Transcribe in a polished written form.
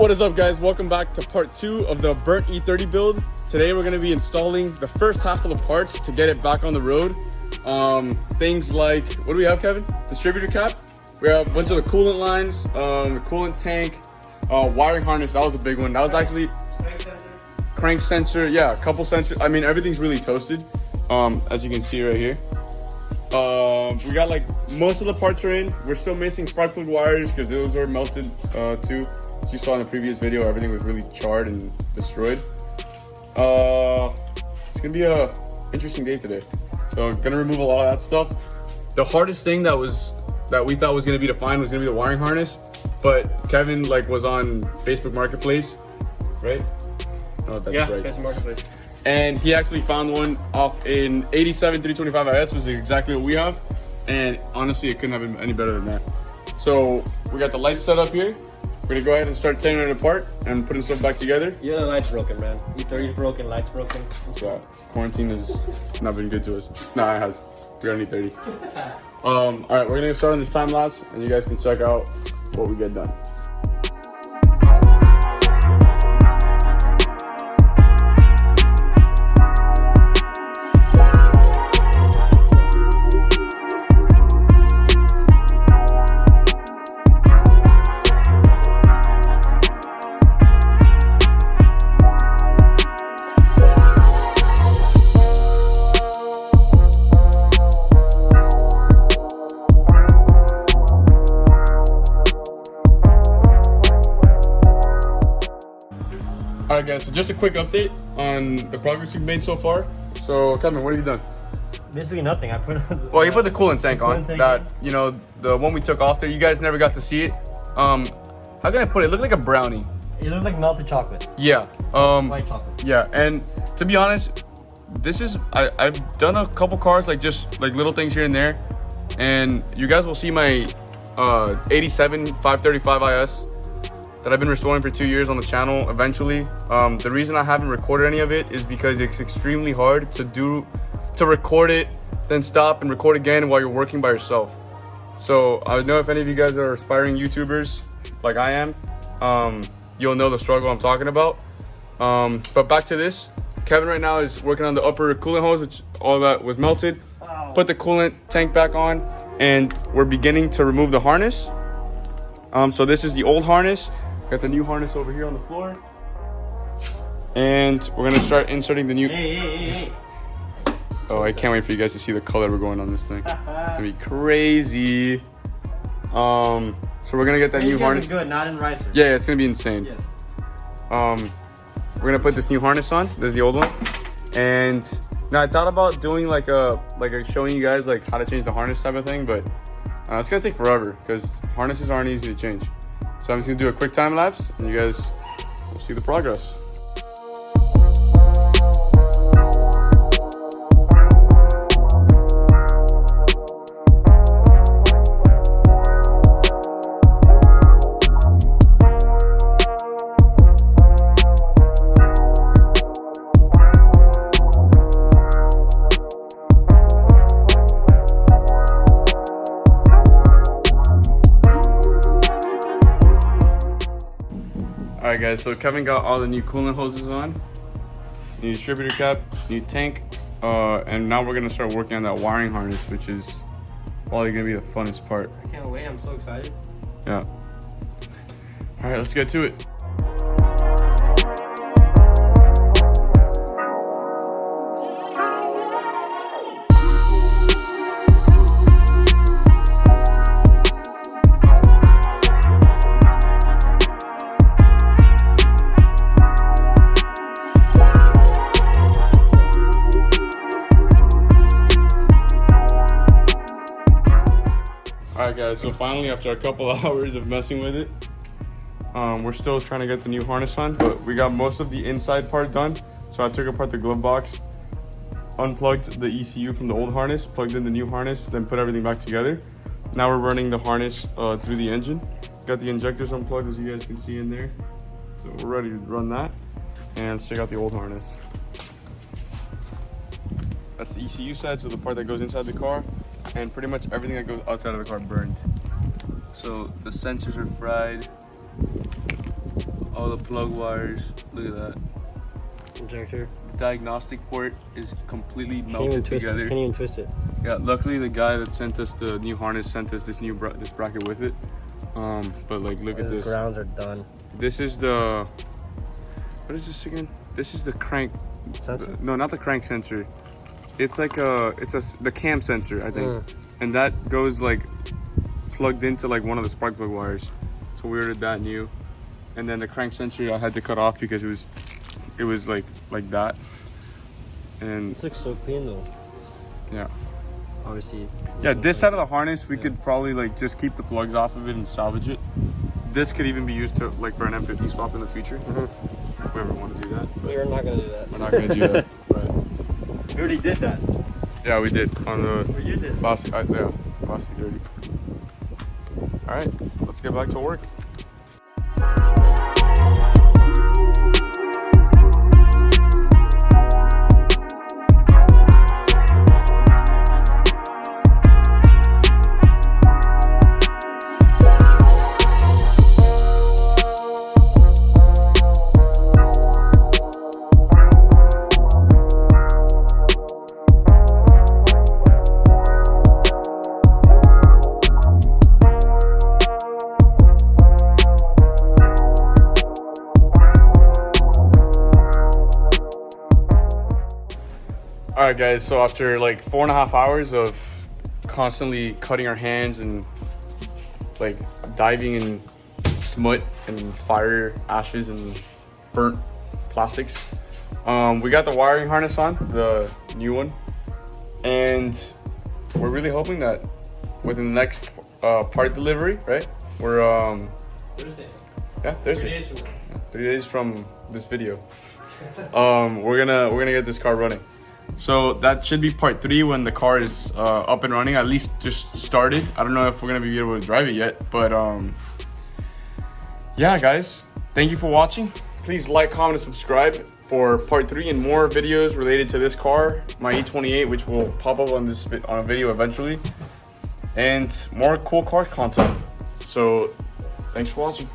What is up, guys? Welcome back to part 2 of the burnt E30 build. Today we're going to be installing the first half of the parts to get it back on the road. Things like, what do we have, Kevin? Distributor cap. We have a bunch of the coolant lines, the coolant tank, wiring harness. That was a big one. That was actually crank sensor. Yeah, a couple sensors. I mean, everything's really toasted, as you can see right here. We got like most of the parts are in. We're still missing spark plug wires because those are melted too. As you saw in the previous video, everything was really charred and destroyed. It's gonna be a interesting day today. So I'm gonna remove a lot of that stuff. The hardest thing that we thought was gonna be to find was gonna be the wiring harness, but Kevin was on Facebook Marketplace, right? Oh, that's right. Facebook Marketplace. And he actually found one off in 87 325 IS, which is exactly what we have. And honestly, it couldn't have been any better than that. So we got the lights set up here. We're gonna go ahead and start tearing it apart and putting stuff back together. Yeah, the light's broken, man. E30's broken, light's broken. So quarantine has not been good to us. No, it has. We got an E30. All right, we're gonna start on this time lapse, and you guys can check out what we get done. Alright guys, so just a quick update on the progress we've made so far. So Kevin, what have you done? Basically nothing. I put Well, you put the coolant tank on. You know, the one we took off there. You guys never got to see it. How can I put it? It looked like a brownie. It looked like melted chocolate. Yeah. White chocolate. Yeah, and to be honest, this is I've done a couple cars just little things here and there, and you guys will see my 87 535 IS that I've been restoring for 2 years on the channel eventually. The reason I haven't recorded any of it is because it's extremely hard to record it, then stop and record again while you're working by yourself. So I know if any of you guys are aspiring YouTubers like I am, you'll know the struggle I'm talking about. But back to this, Kevin right now is working on the upper coolant hose, which all that was melted. Wow. Put the coolant tank back on, and we're beginning to remove the harness. So this is the old harness. Got the new harness over here on the floor, and we're gonna start inserting the new. Hey. Oh, I can't wait for you guys to see the color we're going on this thing. It's gonna be crazy. So we're gonna get that new harness. Good, not in ricer. Yeah, it's gonna be insane. Yes. We're gonna put this new harness on. This is the old one, and now I thought about doing showing you guys how to change the harness type of thing, but it's gonna take forever because harnesses aren't easy to change. So I'm just gonna do a quick time lapse, and you guys will see the progress. Alright guys, so Kevin got all the new coolant hoses on, new distributor cap, new tank, and now we're gonna start working on that wiring harness, which is probably gonna be the funnest part. I can't wait, I'm so excited. Yeah. Alright, let's get to it. Alright guys, so finally after a couple of hours of messing with it, we're still trying to get the new harness on, but we got most of the inside part done. So I took apart the glove box, unplugged the ECU from the old harness, plugged in the new harness, then put everything back together. Now we're running the harness through the engine. Got the injectors unplugged, as you guys can see in there. So we're ready to run that, and let's check out the old harness. That's the ECU side, so the part that goes inside the car, and pretty much everything that goes outside of the car burned. So the sensors are fried, all the plug wires. Look at that. Injector. Diagnostic port is completely Can't melted even twist together. it. Can't even twist it. Yeah, luckily the guy that sent us the new harness sent us this this bracket with it. But like, look at These this. grounds are done. This is the, what is this again? This is the crank Sensor? no, not the crank sensor. It's like the cam sensor, I think. And that goes like plugged into like one of the spark plug wires. So we ordered that new. And then the crank sensor I had to cut off because it was like that. And This looks so clean though. yeah. Obviously. Yeah, this side of the harness, we could probably like just keep the plugs off of it and salvage it. This could even be used to like for an M50 swap in the future. If we ever want to do that. But We're not gonna do that. we're not gonna do that. Right. We already did that. Yeah, we did on the Or you did. last E30. All right, let's get back to work. All right, guys, so after like 4.5 hours of constantly cutting our hands and like diving in smut and fire ashes and burnt plastics, we got the wiring harness on, the new one, and we're really hoping that within the next part delivery, right? We're Thursday. yeah, Thursday. 3 days from now. 3 days from this video. We're gonna get this car running. So that should be part 3 when the car is up and running, at least just started. I don't know if we're gonna be able to drive it yet, but yeah, guys, thank you for watching. Please like, comment, and subscribe for part 3 and more videos related to this car, my E28, which will pop up on a video eventually, and more cool car content. So thanks for watching.